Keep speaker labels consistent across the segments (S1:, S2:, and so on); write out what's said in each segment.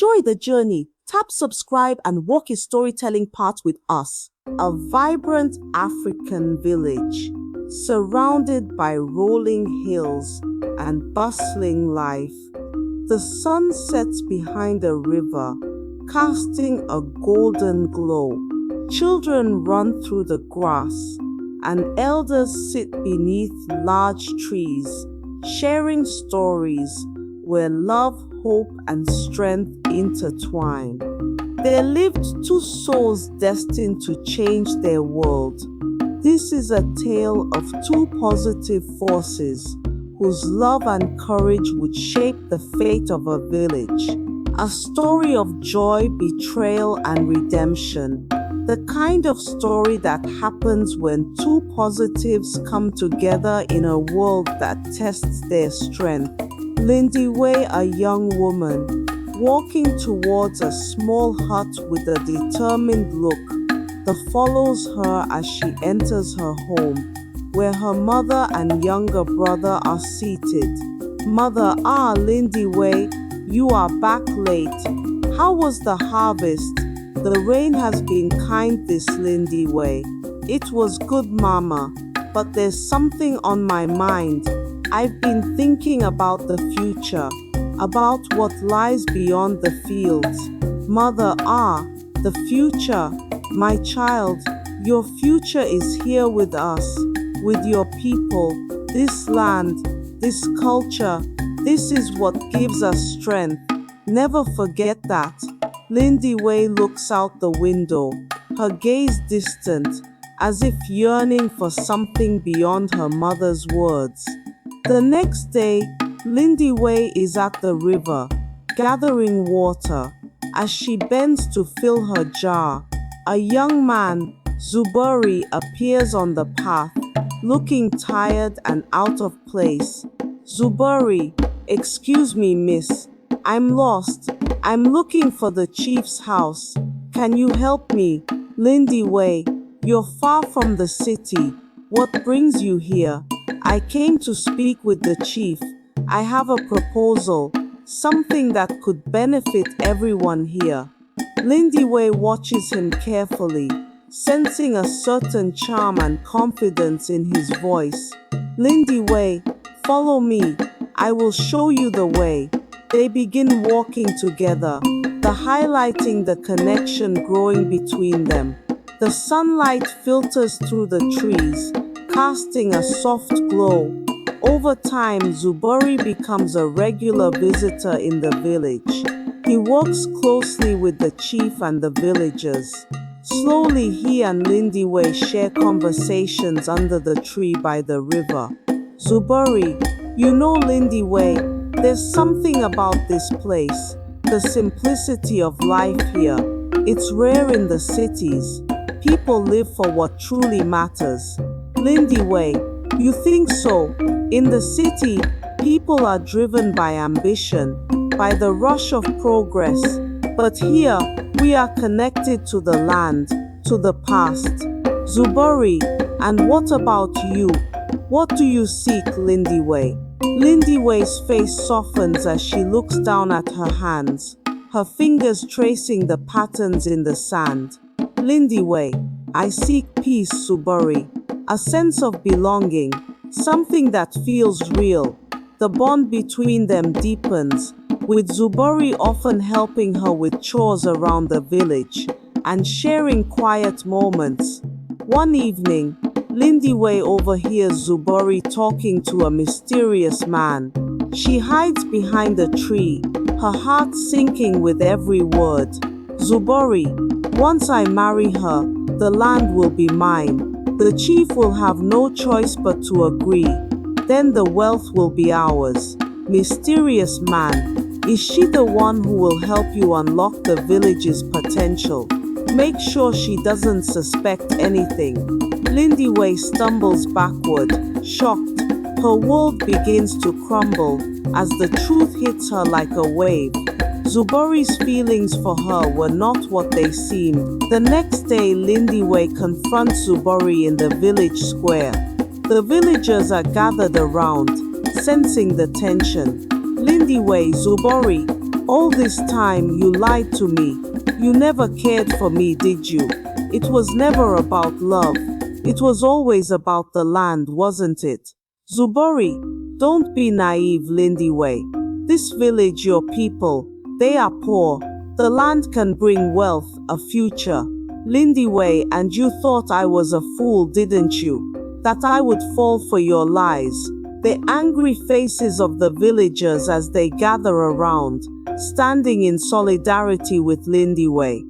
S1: Enjoy the journey. Tap subscribe and walk a storytelling path with us. A vibrant African village, surrounded by rolling hills and bustling life. The sun sets behind a river, casting a golden glow. Children run through the grass, and elders sit beneath large trees, sharing stories where love, hope, and strength intertwine. There lived two souls destined to change their world. This is a tale of two positive forces whose love and courage would shape the fate of a village. A story of joy, betrayal, and redemption. The kind of story that happens when two positives come together in a world that tests their strength. Lindiwe, a young woman, walking towards a small hut with a determined look, follows her as she enters her home, where her mother and younger brother are seated. Mother, Lindiwe, you are back late. How was the harvest? The rain has been kind this Lindiwe. It was good, Mama, but there's something on my mind. I've been thinking about the future, about what lies beyond the fields. Mother, the future. My child, your future is here with us, with your people, this land, this culture. This is what gives us strength. Never forget that. Lindiwe looks out the window, her gaze distant, as if yearning for something beyond her mother's words. The next day, Lindiwe is at the river, gathering water. As she bends to fill her jar, a young man, Zuberi, appears on the path, looking tired and out of place. Zuberi, excuse me, miss. I'm lost. I'm looking for the chief's house. Can you help me? Lindiwe, you're far from the city. What brings you here? I came to speak with the chief. I have a proposal, something that could benefit everyone here. Lindiwe watches him carefully, sensing a certain charm and confidence in his voice. Lindiwe, follow me. I will show you the way. They begin walking together, highlighting the connection growing between them. The sunlight filters through the trees, casting a soft glow. Over time, Zuberi becomes a regular visitor in the village. He works closely with the chief and the villagers. Slowly, he and Lindiwe share conversations under the tree by the river. Zuberi, you know, Lindiwe, there's something about this place, the simplicity of life here. It's rare in the cities. People live for what truly matters. Lindiwe, you think so? In the city, people are driven by ambition, by the rush of progress. But here, we are connected to the land, to the past. Zuberi, and what about you? What do you seek, Lindiwe? Lindiwe's face softens as she looks down at her hands, her fingers tracing the patterns in the sand. Lindiwe, I seek peace, Zuberi, a sense of belonging, something that feels real. The bond between them deepens, with Zuberi often helping her with chores around the village and sharing quiet moments. One evening, Lindiwe overhears Zuberi talking to a mysterious man. She hides behind a tree, her heart sinking with every word. Zuberi, once I marry her, the land will be mine. The chief will have no choice but to agree. Then the wealth will be ours. Mysterious man, is she the one who will help you unlock the village's potential? Make sure she doesn't suspect anything. Lindiwe stumbles backward, shocked. Her world begins to crumble as the truth hits her like a wave. Zuberi's feelings for her were not what they seemed. The next day, Lindiwe confronts Zuberi in the village square. The villagers are gathered around, sensing the tension. Lindiwe, Zuberi, All this time you lied to me. You never cared for me, did you? It was never about love. It was always about the land, wasn't it? Zuberi, don't be naive, Lindiwe. This village, your people, they are poor. The land can bring wealth, a future. Lindiwe, and you thought I was a fool, didn't you? That I would fall for your lies. The angry faces of the villagers as they gather around, standing in solidarity with Lindiwe.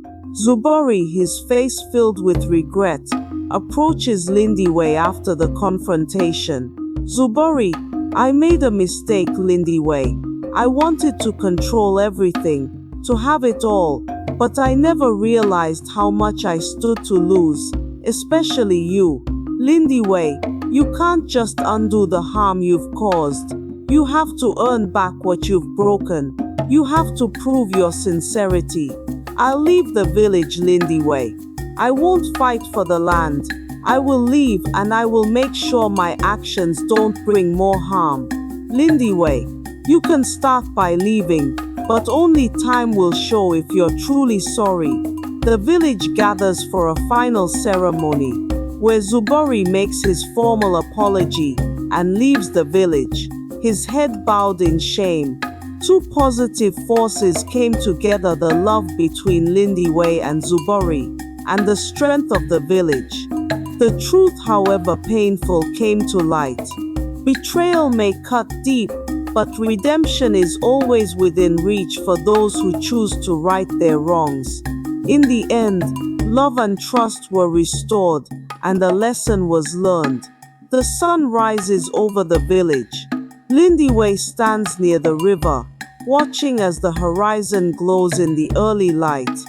S1: Zuberi, his face filled with regret, approaches Lindiwe after the confrontation. Zuberi, I made a mistake, Lindiwe. I wanted to control everything, to have it all, but I never realized how much I stood to lose, especially you. Lindiwe, you can't just undo the harm you've caused. You have to earn back what you've broken. You have to prove your sincerity. I'll leave the village, Lindiwe. I won't fight for the land. I will leave, and I will make sure my actions don't bring more harm. Lindiwe, you can start by leaving, but only time will show if you're truly sorry. The village gathers for a final ceremony, where Zuberi makes his formal apology and leaves the village, his head bowed in shame. Two positive forces came together: the love between Lindiwe and Zuberi, and the strength of the village. The truth, however painful, came to light. Betrayal may cut deep, but redemption is always within reach for those who choose to right their wrongs. In the end, love and trust were restored, and a lesson was learned. The sun rises over the village. Lindiwe stands near the river, watching as the horizon glows in the early light.